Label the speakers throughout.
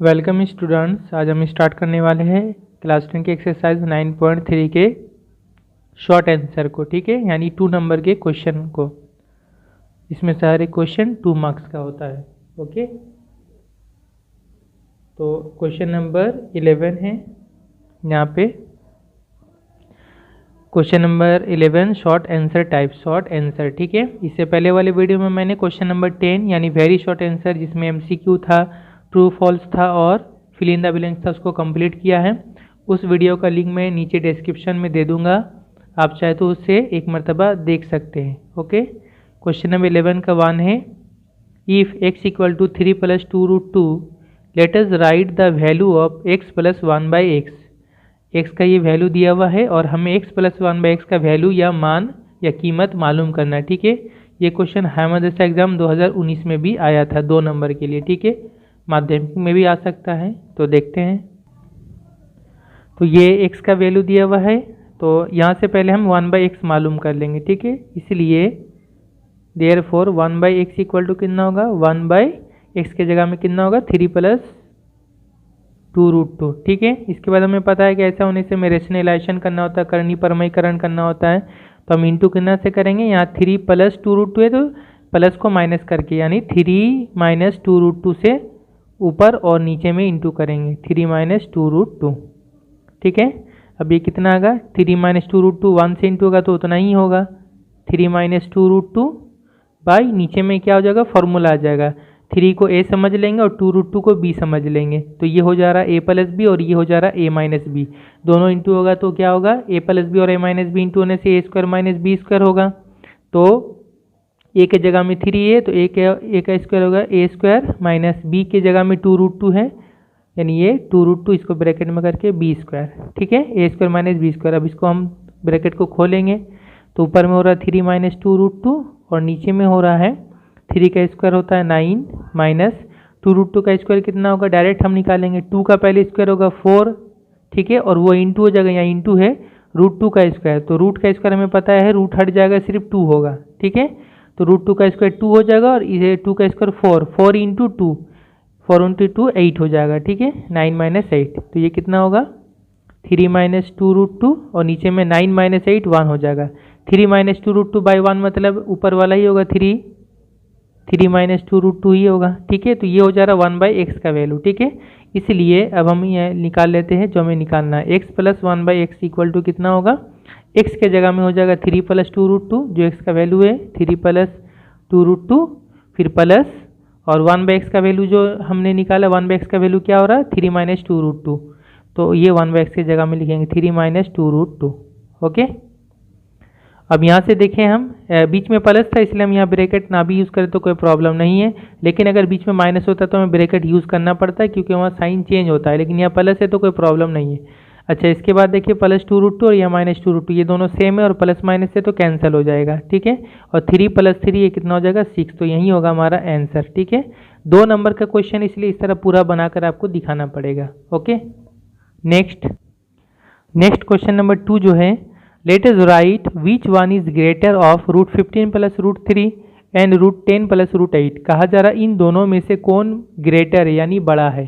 Speaker 1: Welcome students. आज हम start करने वाले हैं क्लास 10 के एक्सरसाइज 9.3 के शॉर्ट आंसर को। ठीक है, यानी 2 नंबर के क्वेश्चन को। इसमें से हर एक क्वेश्चन 2 मार्क्स का होता है। ओके, तो क्वेश्चन नंबर 11 है यहाँ पे। Question number 11 short answer type, short answer. ठीक है, इससे पहले वाले वीडियो में मैंने क्वेश्चन नंबर 10 यानी वेरी शॉर्ट आंसर, जिसमें MCQ था, ट्रू फॉल्स था और फिल इन द ब्लैंक्स था, उसको कंप्लीट किया है। उस वीडियो का लिंक मैं नीचे डिस्क्रिप्शन में दे दूंगा, आप चाहे तो उससे एक मरतबा देख सकते हैं। ओके, क्वेश्चन नंबर 11 का 1 है, if x equal to 3 + 2√2 let us write the value of x + 1/x। x का ये वैल्यू दिया हुआ है और हमें x + 1/x का वैल्यू या मान या कीमत मालूम करना है। ठीक है, ये क्वेश्चन हाई मदरसा एग्जाम 2019 में भी आया था 2 नंबर के लिए। ठीक है, माध्यमिक में भी आ सकता है, तो देखते हैं। तो ये x का वैल्यू दिया हुआ है, तो यहाँ से पहले हम 1/x मालूम कर लेंगे। ठीक है, इसलिए देयरफॉर 1/x इक्वल टू कितना होगा, 1/x के जगह में कितना होगा, 3 + 2√2। ठीक है, इसके बाद हमें पता है कि ऐसा होने से हमें रेशनलाइजेशन करना होता है, करनी परमयीकरण करना होता है। तो हम इंटू कितना से करेंगे, यहाँ 3 + 2√2 है तो प्लस को माइनस करके, यानी 3 - 2√2 से ऊपर और नीचे में इंटू करेंगे, 3 - 2√2। ठीक है, अब ये कितना आएगा, 3 - 2√2 1 से इंटू होगा तो उतना ही होगा, 3 - 2√2 बाई नीचे में क्या हो जाएगा, फॉर्मूला आ जाएगा। 3 को a समझ लेंगे और 2√2 को b समझ लेंगे, तो ये हो जा रहा है a + b और ये हो जा रहा है a - b। दोनों इंटू होगा तो क्या होगा, a + b और a - b इंटू होने से a² - b² होगा। तो a के जगह में 3 है तो a का स्क्वायर होगा a² - b के जगह में 2√2 है, यानी ये 2√2 इसको ब्रैकेट में करके b²। ठीक है, a² - b²। अब इसको हम ब्रैकेट को खोलेंगे तो ऊपर में हो रहा है 3 - 2√2 और नीचे में हो रहा है 3 का स्क्वायर होता है 9 माइनस 2√2 का स्क्वायर कितना होगा, डायरेक्ट हम निकालेंगे। 2 का पहले स्क्वायर होगा 4। ठीक है, और वो इंटू हो जाएगा, यहाँ इंटू है √2 का स्क्वायर, तो रूट का स्क्वायर हमें पता है, रूट हट जाएगा, सिर्फ 2 होगा। ठीक है, तो √2 का स्क्वायर 2 हो जाएगा और इसे 2 का स्क्वायर 4 इंटू 2, 4 इंटू 2 8 हो जाएगा। ठीक है, 9 - 8, तो ये कितना होगा, 3 - 2√2 और नीचे में 9 - 8 1 हो जाएगा। 3 - 2√2 बाई 1 मतलब ऊपर वाला ही होगा, 3 - 2√2 ही होगा। ठीक है, तो ये हो जा रहा है 1/x का वैल्यू। ठीक है, इसलिए अब हम ये निकाल लेते हैं जो हमें निकालना है। x + 1/x इक्वल टू कितना होगा, x के जगह में हो जाएगा 3 + 2√2 जो x का वैल्यू है, 3 + 2√2 फिर प्लस और 1/x का वैल्यू जो हमने निकाला, 1/x का वैल्यू क्या हो रहा है, 3 - 2√2, तो ये 1/x की जगह में लिखेंगे 3 - 2√2। ओके, अब यहाँ से देखें हम बीच में प्लस था इसलिए हम यहाँ ब्रैकेट ना भी यूज़ करें तो कोई प्रॉब्लम नहीं है, लेकिन अगर बीच में माइनस होता तो हमें ब्रैकेट यूज़ करना पड़ता है क्योंकि वहाँ साइन चेंज होता है, लेकिन यहाँ प्लस है तो कोई प्रॉब्लम नहीं है। अच्छा, इसके बाद देखिए +2√2 और यह -2√2 ये दोनों सेम है और प्लस माइनस से तो कैंसिल हो जाएगा। ठीक है, और 3 + 3 ये कितना हो जाएगा, 6, तो यही होगा हमारा आंसर। ठीक है, 2 नंबर का क्वेश्चन इसलिए इस तरह पूरा बनाकर आपको दिखाना पड़ेगा। ओके, नेक्स्ट क्वेश्चन नंबर 2 जो है, late us right which one is greater of √15 + √3 and √10 + √8। कहा जा रहा है इन दोनों में से कौन ग्रेटर है यानी बड़ा है।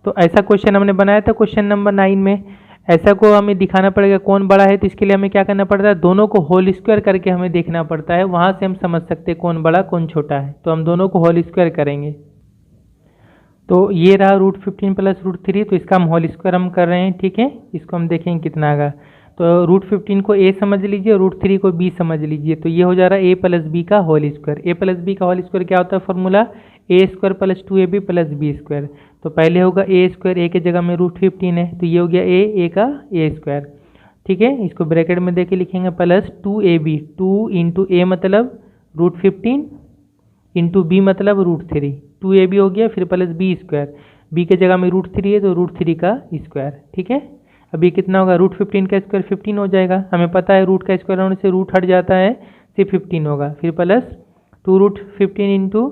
Speaker 1: तो ऐसा क्वेश्चन हमने बनाया था क्वेश्चन नंबर 9 में। ऐसा को हमें दिखाना पड़ेगा कौन बड़ा है, तो इसके लिए हमें क्या करना पड़ता है, दोनों को होल स्क्वायर करके हमें देखना पड़ता है, वहाँ से हम समझ सकते हैं कौन बड़ा कौन छोटा है। तो हम दोनों को होल स्क्वायर करेंगे, तो ये रहा √15 + √3, तो इसका हम होल स्क्वायर हम कर रहे हैं। ठीक है, इसको हम देखेंगे कितना आएगा, तो √15 को a समझ लीजिए और √3 को b समझ लीजिए, तो ये हो जा रहा है a + b का होल स्क्वायर। a + b का होल स्क्वायर क्या होता है, फॉर्मूला a² + 2ab + b²। तो पहले होगा a², a के जगह में √15 है तो ये हो गया a का a²। ठीक है, इसको ब्रैकेट में देके लिखेंगे प्लस 2ab, 2 इंटू a मतलब √15 इंटू b मतलब √3, 2ab हो गया, फिर प्लस b², b के जगह में √3 है तो √3 का स्क्वायर। ठीक है, अब ये कितना होगा, √15 का स्क्वायर 15 हो जाएगा, हमें पता है रूट का स्क्वायर होने से रूट हट जाता है, सिर्फ 15 होगा, फिर प्लस 2√15 इंटू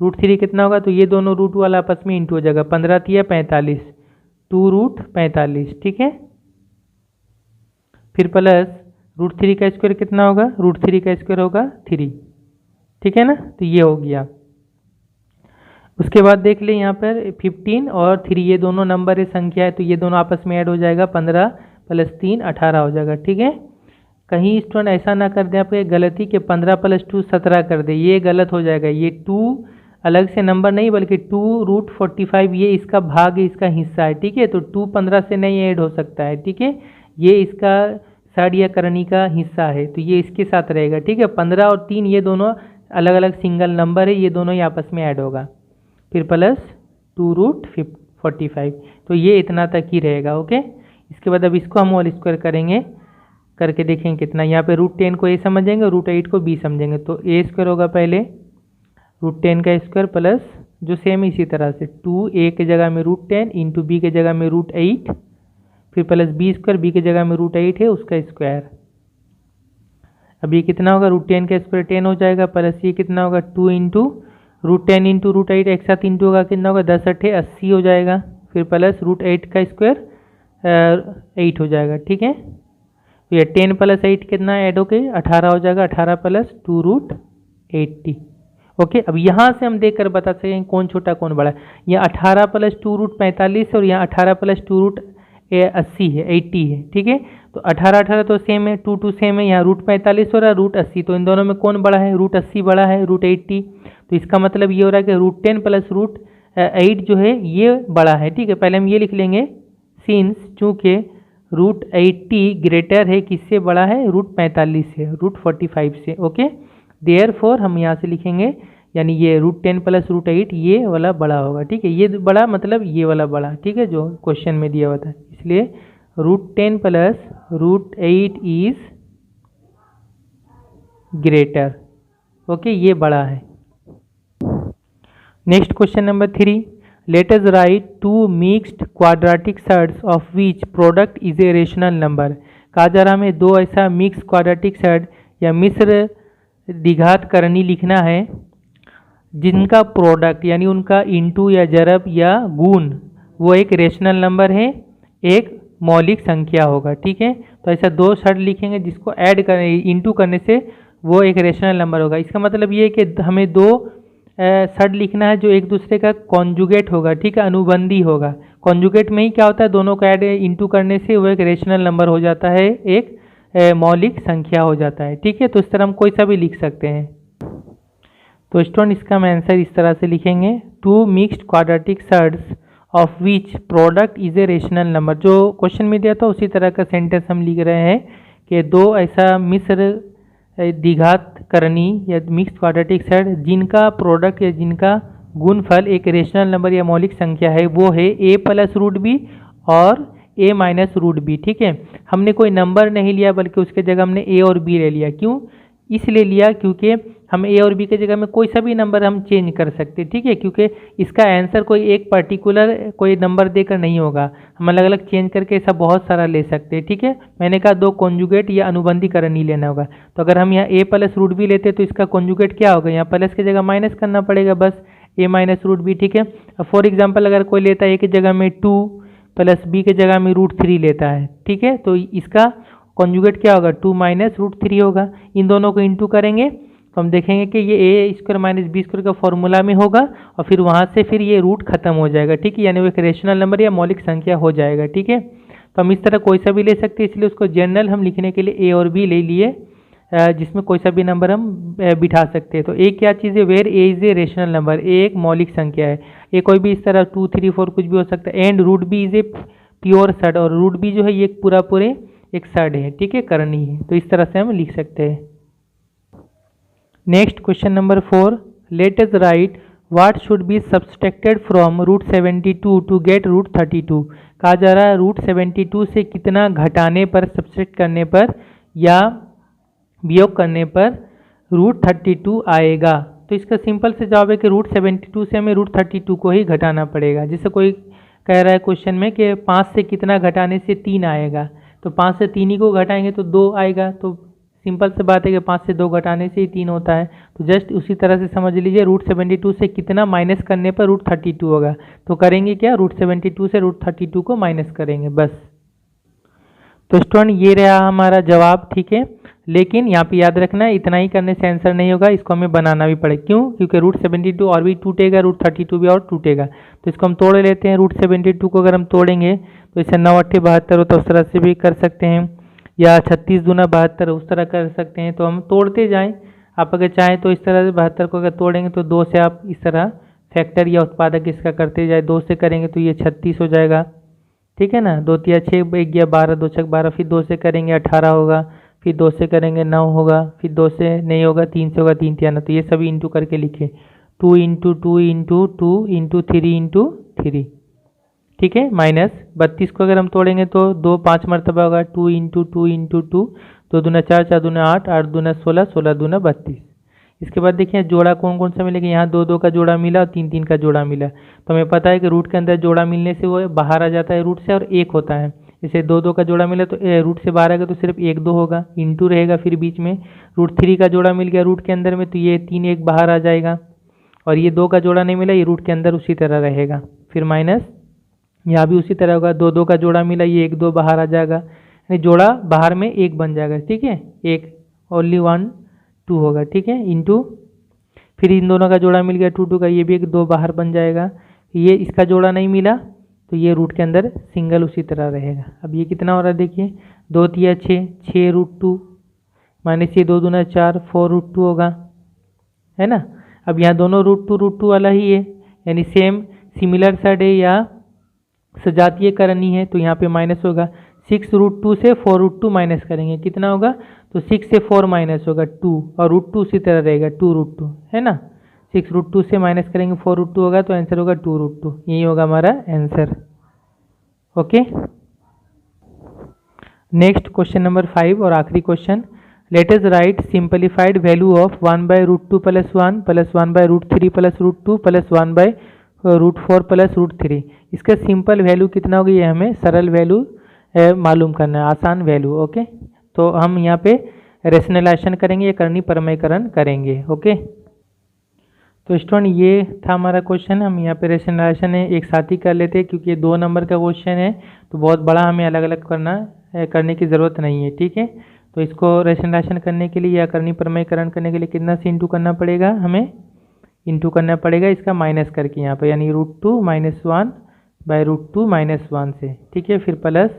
Speaker 1: √3 कितना होगा, तो ये दोनों रूट वाला आपस में इंटू हो जाएगा, 15 × 45, 2√45। ठीक है, फिर प्लस √3 का स्क्वायर कितना होगा, √3 का स्क्वायर होगा 3। ठीक है ना, तो ये हो गया। उसके बाद देख लें यहाँ पर 15 और 3 ये दोनों नंबर है, संख्या है, तो ये दोनों आपस में ऐड हो जाएगा, 15 + 3 18 हो जाएगा। ठीक है, कहीं स्टूडेंट ऐसा ना कर दे आपको गलती के 15 + 2 17 कर दे, ये गलत हो जाएगा। ये 2 अलग से नंबर नहीं बल्कि 2√45 ये इसका भाग है, इसका हिस्सा है। ठीक है, तो 2 15 से नहीं ऐड हो सकता है। ठीक है, ये इसका षड या करनी का हिस्सा है, तो ये इसके साथ रहेगा। ठीक है, 15 और 3 ये दोनों अलग अलग सिंगल नंबर है, ये दोनों ही आपस में ऐड होगा, फिर प्लस 2√45, तो ये इतना तक ही रहेगा। ओके, इसके बाद अब इसको हम होल स्क्वायर करेंगे, करके देखेंगे कितना। यहाँ पे √10 को a समझेंगे, √8 को b समझेंगे, तो a² होगा पहले √10 का स्क्वायर प्लस जो सेम इसी तरह से 2a के जगह में √10 इंटू b के जगह में √8, फिर प्लस b², b के जगह में √8 है उसका स्क्वायर। अब ये कितना होगा, √10 का स्क्वायर 10 हो जाएगा, प्लस ये कितना होगा 2 इंटू √10 इंटू √8 एक साथ इंटू होगा, कितना होगा 10 8 80 हो जाएगा, फिर प्लस √8 का स्क्वायर 8 हो जाएगा। ठीक है, तो ये 10 + 8 कितना ऐड हो गए 18 हो जाएगा, 18 + 2√80। ओके, अब यहाँ से हम देखकर बता सकें कौन छोटा कौन बड़ा है। यह 18 + 2√45 और यहाँ 18 + 2√80 है, 80 है। ठीक है, तो 18 18 तो सेम है, 2 2 सेम है, यहाँ √45 और √80, तो इन दोनों में कौन बड़ा है, √80 बड़ा है, √80। तो इसका मतलब ये हो रहा है कि √10 + √8 जो है ये बड़ा है। ठीक है, पहले हम ये लिख लेंगे, सिंस चूँकि √80 ग्रेटर है किससे बड़ा है, √45 से, √45 से। ओके, देयरफॉर हम यहाँ से लिखेंगे, यानी ये √10 + √8 ये वाला बड़ा होगा। ठीक है, ये बड़ा मतलब ये वाला बड़ा। ठीक है, जो क्वेश्चन में दिया हुआ था, इसलिए √10 + √8 इज ग्रेटर। ओके, ये बड़ा है। Next question number 3, let us write two mixed quadratic surds of which product is a rational number। कहा जा रहा हमें दो ऐसा मिक्स क्वाड्रेटिक सर्ड या मिश्र द्विघात करनी लिखना है जिनका प्रोडक्ट यानी उनका इंटू या जरब या गुण वो एक रेशनल नंबर है, एक मौलिक संख्या होगा। ठीक है, तो ऐसा दो सर्ड लिखेंगे जिसको ऐड करने इंटू करने से वो एक रेशनल नंबर होगा। इसका मतलब ये है कि हमें दो सर्ड लिखना है जो एक दूसरे का कॉन्जुगेट होगा। ठीक है, अनुबंधी होगा। कॉन्जुगेट में ही क्या होता है, दोनों को ऐड इंटू करने से वो एक रेशनल नंबर हो जाता है, एक मौलिक संख्या हो जाता है। ठीक है, तो इस तरह हम कोई सा भी लिख सकते हैं। तो स्टूडेंट इसका हम आंसर इस तरह से लिखेंगे, two mixed quadratic surds of which product is a rational number. जो क्वेश्चन में दिया था उसी तरह का सेंटेंस हम लिख रहे हैं कि दो ऐसा मिश्र द्विघात करनी या मिक्स्ड क्वाड्रेटिक सर्ड जिनका प्रोडक्ट या जिनका गुणफल एक रेशनल नंबर या मौलिक संख्या है, वो है a + √b और a - √b। ठीक है, हमने कोई नंबर नहीं लिया बल्कि उसके जगह हमने a और b ले लिया। क्यों इसलिए लिया, क्योंकि हम a और b के जगह में कोई सा भी नंबर हम चेंज कर सकते। ठीक है, क्योंकि इसका आंसर कोई एक पर्टिकुलर कोई नंबर देकर नहीं होगा, हम अलग अलग चेंज करके ऐसा बहुत सारा ले सकते हैं। ठीक है, मैंने कहा दो कॉन्जुगेट या अनुबंधीकरण नहीं लेना होगा। तो अगर हम यहाँ a + √b लेते तो इसका कॉन्जुगेट क्या होगा, यहाँ प्लस की जगह माइनस करना पड़ेगा, बस a - √b। ठीक है, अब फॉर एग्जाम्पल अगर कोई लेता है a की जगह में 2 प्लस b की जगह में √3 लेता है। ठीक है, तो इसका कॉन्जुगेट क्या होगा, 2 - √3 होगा। इन दोनों को इंटू करेंगे तो हम देखेंगे कि ये a² - b² का फॉर्मूला में होगा और फिर वहाँ से फिर ये रूट खत्म हो जाएगा। ठीक है, यानी वो एक रेशनल नंबर या मौलिक संख्या हो जाएगा। ठीक है, तो हम इस तरह कोई सा भी ले सकते हैं, इसलिए उसको जनरल हम लिखने के लिए a और b ले लिए, जिसमें कोई सा भी नंबर हम बिठा सकते हैं। तो a क्या चीज़ है, where a is a rational number, a एक मौलिक संख्या है। a कोई भी इस तरह 2 3 4 कुछ भी हो सकता है। And √b is a pure surd, और √b जो है ये पूरे एक सर्ड है। ठीक है, करनी है, तो इस तरह से हम लिख सकते हैं। Next question number 4, let us write what should be subtracted from √72 to get √32। कहा जा रहा है √72 से कितना घटाने पर, सब्सट्रैक्ट करने पर या वियोग करने पर √32 आएगा। तो इसका सिंपल से जवाब है कि √72 से हमें √32 को ही घटाना पड़ेगा। जैसे कोई कह रहा है क्वेश्चन में कि 5 से कितना घटाने से 3 आएगा, तो 5 से 3 ही को घटाएंगे तो 2 आएगा। तो सिंपल से बात है कि 5 से 2 घटाने से ही 3 होता है। तो जस्ट उसी तरह से समझ लीजिए, √72 से कितना माइनस करने पर √32 होगा। तो करेंगे क्या, √72 से √32 को माइनस करेंगे बस। तो स्टूडेंट ये रहा हमारा जवाब। ठीक है, लेकिन यहाँ पे याद रखना है इतना ही करने से आंसर नहीं होगा, इसको हमें बनाना भी पड़ेगा। क्यों? क्योंकि रूट 72 और भी टूटेगा, रूट 32 भी और टूटेगा। तो इसको हम तोड़ लेते हैं। रूट 72 को अगर हम तोड़ेंगे तो इसे 9 8 72 होता है, उस तरह से भी कर सकते हैं, या 36 दूना 72 उस तरह कर सकते हैं। तो हम तोड़ते जाएँ। आप अगर चाहें तो इस तरह से 72 को अगर तोड़ेंगे तो 2 से आप इस तरह फैक्टर या उत्पादक इसका करते जाए। 2 से करेंगे तो ये 36 हो जाएगा, ठीक है ना। 2 तिया 6, 1 गया 12, 2 छक 12, फिर 2 से करेंगे 18 होगा, फिर 2 से करेंगे 9 होगा, फिर 2 से नहीं होगा, 3 से होगा, 3 तिया 9। तो ये सभी इंटू करके लिखे 2 इंटू 2 इंटू 2 इंटू 3 इंटू 3, ठीक है। माइनस 32 को अगर हम तोड़ेंगे तो 2 5 मरतबा होगा, 2 इंटू 2 इंटू 2, 2 दूना 4, 4 दूना 8, 8 दूना 16, 16 दूना 32। इसके बाद देखिए जोड़ा कौन कौन सा मिलेगा। यहाँ 2 2 का जोड़ा मिला और 3 3 का जोड़ा मिला। तो हमें पता है कि रूट के अंदर जोड़ा मिलने से वो बाहर आ जाता है रूट से, और 1 होता है। जैसे 2 2 का जोड़ा मिला तो रूट से बाहर आएगा तो सिर्फ 1 2 होगा, इंटू रहेगा फिर बीच में। रूट 3 का जोड़ा मिल गया रूट के अंदर में तो ये 3 1 बाहर आ जाएगा, और ये 2 का जोड़ा नहीं मिला, ये रूट के अंदर उसी तरह रहेगा। फिर माइनस यहाँ भी उसी तरह होगा, 2 2 का जोड़ा मिला, ये 1 2 बाहर आ जाएगा, यानी जोड़ा बाहर में 1 बन जाएगा, ठीक है। 1 ओनली 1 2 होगा, ठीक है, इंटू फिर इन दोनों का जोड़ा मिल गया 2 2 का, ये भी 1 2 बाहर बन जाएगा। ये इसका जोड़ा नहीं मिला तो ये रूट के अंदर सिंगल उसी तरह रहेगा। अब ये कितना हो रहा है देखिए, 2 तिया 6, 6 रूट 2 माइनस ये 2 दूना 4, 4 रूट 2 होगा, है ना। अब यहाँ दोनों रूट 2 वाला ही है, यानी सेम सिमिलर साइड है या सजातीय करनी है, तो यहाँ पे माइनस होगा। 6 रूट 2 से 4 रूट 2 माइनस करेंगे, कितना होगा? तो 6 से 4 माइनस होगा 2, और रूट 2 उसी तरह रहेगा 2 रूट 2, है ना। 6 रूट 2 से माइनस करेंगे 4 रूट 2 होगा, तो आंसर होगा 2 रूट 2। यही होगा हमारा answer. Okay, next question number 5 और आखिरी question. Let us write simplified value of 1 by root 2 plus 1 plus 1 by root 3 plus root 2 plus 1 by root 4 plus root 3। इसका सिंपल वैल्यू कितना होगी, ये हमें सरल वैल्यू मालूम करना है, आसान वैल्यू। ओके, तो हम यहाँ पे रेशनलाइजेशन करेंगे या करनी परमयकरण करेंगे। ओके, तो स्टूडेंट ये था हमारा क्वेश्चन। हम यहाँ पे रेशनलाइजेशन एक साथ ही कर लेते हैं, क्योंकि ये 2 नंबर का क्वेश्चन है तो बहुत बड़ा हमें अलग अलग करने की ज़रूरत नहीं है, ठीक है। तो इसको रेशनलाइजेशन करने के लिए या करनी परमयकरण करने के लिए कितना से इंटू करना पड़ेगा, हमें इंटू करना पड़ेगा इसका माइनस करके यहाँ पे, यानी root 2 minus 1 by root 2 minus 1 से, ठीक है। फिर प्लस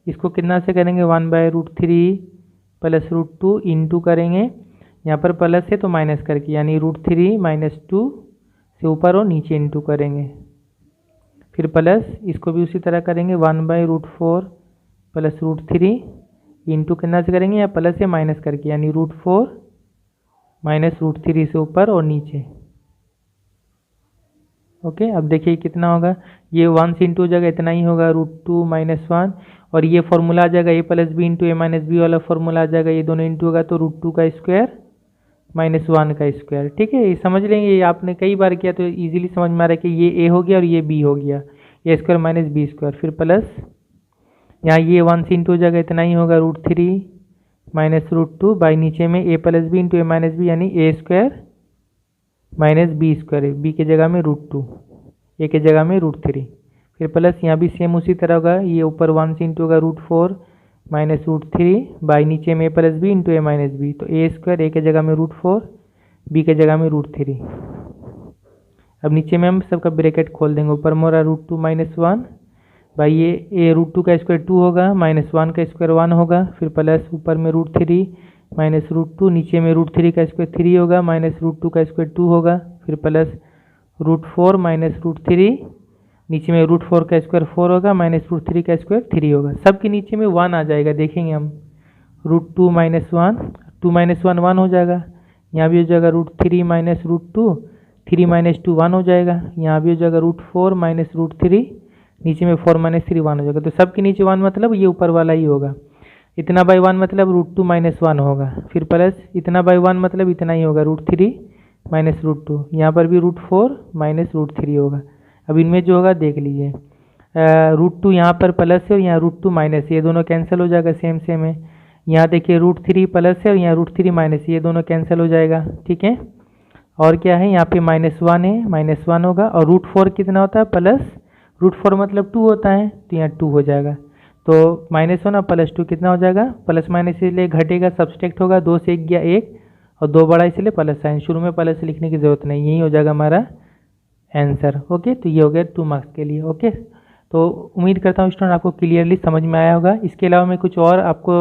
Speaker 1: इसको कितना से करेंगे, 1 by root 3 plus root 2 into करेंगे, यहाँ पर प्लस है तो माइनस करके, यानी रूट 3 माइनस 2 से ऊपर और नीचे इंटू करेंगे। फिर प्लस इसको भी उसी तरह करेंगे, 1 by root 4 plus root 3 into कितना से करेंगे, या प्लस से माइनस करके, यानी रूट 4 माइनस रूट 3 से ऊपर और नीचे। ओके, अब देखिए कितना होगा, ये 1 से इंटू जगह इतना ही होगा, रूट 2 माइनस 1, और ये फॉर्मूला आ जाएगा ए plus B into A minus B वाला फॉर्मूला आ जाएगा, ये दोनों इंटू होगा तो रूट 2 का स्क्वायर माइनस 1 का स्क्वायर, ठीक है। ये समझ लेंगे, ये आपने कई बार किया तो इजीली समझ में आ रहा है कि ये ए हो गया और ये बी हो गया, ए स्क्वायर माइनस बी स्क्वायर। फिर प्लस यहाँ ये 1 से इंटू जगह इतना ही होगा, रूट 3 माइनस रूट 2 बाई नीचे में A plus B into A minus B, यानी A square minus B square, B के जगह में रूट 2, ए के जगह में रूट 3। फिर प्लस यहाँ भी सेम उसी तरह होगा, ये ऊपर 1 से इंटू होगा रूट 4 माइनस रूट 3 बाई नीचे में A plus B into A minus B, तो ए स्क्वायर ए के जगह में रूट 4, बी के जगह में रूट 3। अब नीचे में हम सबका ब्रैकेट खोल देंगे, ऊपर मोरा रूट 2 माइनस 1 बाई ये ए रूट 2 का स्क्वायर 2 होगा, माइनस 1 का स्क्वायर 1 होगा, फिर प्लस ऊपर में रूट 3 माइनस रूट 2, नीचे में रूट 3 का स्क्वायर 3 होगा, माइनस रूट 2 का स्क्वायर 2 होगा, फिर प्लस रूट 4 माइनस रूट 3, नीचे में रूट 4 का स्क्वायर 4 होगा, माइनस रूट 3 का स्क्वायर 3 होगा, सबके नीचे में 1 आ जाएगा। देखेंगे हम रूट 2 माइनस 1, 2 माइनस 1 1 हो जाएगा, यहाँ भी हो जाएगा रूट 3 माइनस रूट 2, 3 माइनस 2 1 हो जाएगा, यहाँ भी हो जाएगा रूट 4 माइनस रूट 3, नीचे में 4 माइनस 3 1 हो जाएगा। तो सबके नीचे 1 मतलब ये ऊपर वाला ही होगा, इतना बाई 1 मतलब रूट 2 माइनस 1 होगा, फिर प्लस इतना बाई 1 मतलब इतना ही होगा, रूट 3 माइनस रूट 2, यहाँ पर भी रूट 4 माइनस रूट 3 होगा। अब इनमें जो होगा देख लीजिए, रूट 2 यहाँ पर प्लस है और यहाँ रूट 2 माइनस, ये दोनों कैंसिल हो जाएगा, सेम सेम है। यहाँ देखिए रूट 3 प्लस है और यहाँ रूट 3 माइनस, ये दोनों कैंसिल हो जाएगा, ठीक है। और क्या है, यहाँ पे माइनस 1 है, माइनस 1 होगा, और रूट 4 कितना होता है, प्लस रूट 4 मतलब 2 होता है, तो यहाँ 2 हो जाएगा। तो -1 और +2 कितना हो जाएगा, प्लस माइनस इसलिए घटेगा, सब्सट्रैक्ट होगा, 2 से 1 गया 1 और 2 बड़ा इसलिए प्लस साइन, शुरू में प्लस लिखने की जरूरत नहीं, यही हो जाएगा हमारा आंसर। ओके, तो ये हो गया 2 मार्क्स के लिए। ओके, तो उम्मीद करता हूँ स्टूडेंट आपको क्लियरली समझ में आया होगा। इसके अलावा मैं कुछ और आपको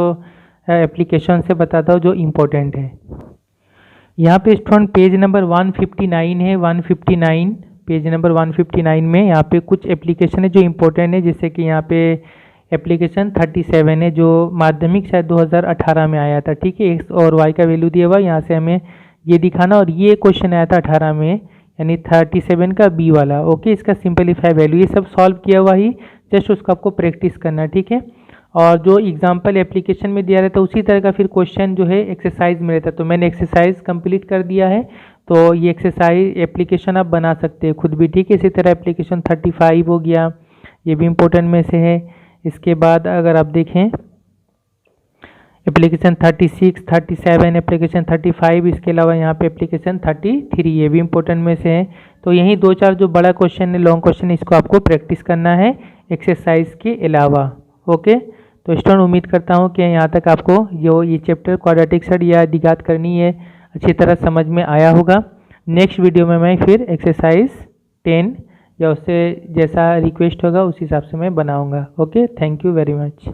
Speaker 1: एप्लीकेशन से बताता हूँ जो इम्पोर्टेंट है। यहाँ पे स्टूडेंट पेज नंबर 159 है, 159 पेज नंबर 159 में यहाँ पे कुछ एप्लीकेशन है जो इम्पोर्टेंट है, जैसे कि यहाँ पे एप्लीकेशन 37 है जो माध्यमिक शायद 2018 में आया था। ठीक है, एक्स और वाई का वैल्यू दिया हुआ, यहाँ से हमें ये दिखाना, और ये क्वेश्चन आया था 18 में, यानी 37 का बी वाला। ओके, इसका सिंपलीफाई वैल्यू, ये सब सॉल्व किया हुआ ही, जस्ट उसको आपको प्रैक्टिस करना है। ठीक है, और जो एग्जाम्पल एप्लीकेशन में दिया रहता है उसी तरह का फिर क्वेश्चन जो है एक्सरसाइज में रहता है, तो मैंने एक्सरसाइज कंप्लीट कर दिया है, तो ये एक्सरसाइज एप्लीकेशन आप बना सकते हैं खुद भी। ठीक है, इसी तरह एप्लीकेशन 35 हो गया, ये भी इम्पोर्टेंट में से है। इसके बाद अगर आप देखें एप्लीकेशन 36, 37, एप्लीकेशन 35, इसके अलावा यहाँ पे एप्लीकेशन 33, ये भी इम्पोर्टेंट में से है। तो यही 2-4 जो बड़ा क्वेश्चन है, लॉन्ग क्वेश्चन, इसको आपको प्रैक्टिस करना है एक्सरसाइज के अलावा। ओके, तो स्टूडेंट उम्मीद करता हूँ कि यहाँ तक आपको जो ये चैप्टर क्वाड्रेटिक सेट या द्विघात करनी है अच्छी तरह समझ में आया होगा। नेक्स्ट वीडियो में मैं फिर एक्सरसाइज 10 या उससे जैसा रिक्वेस्ट होगा उस हिसाब से मैं बनाऊँगा। Okay, thank you very much.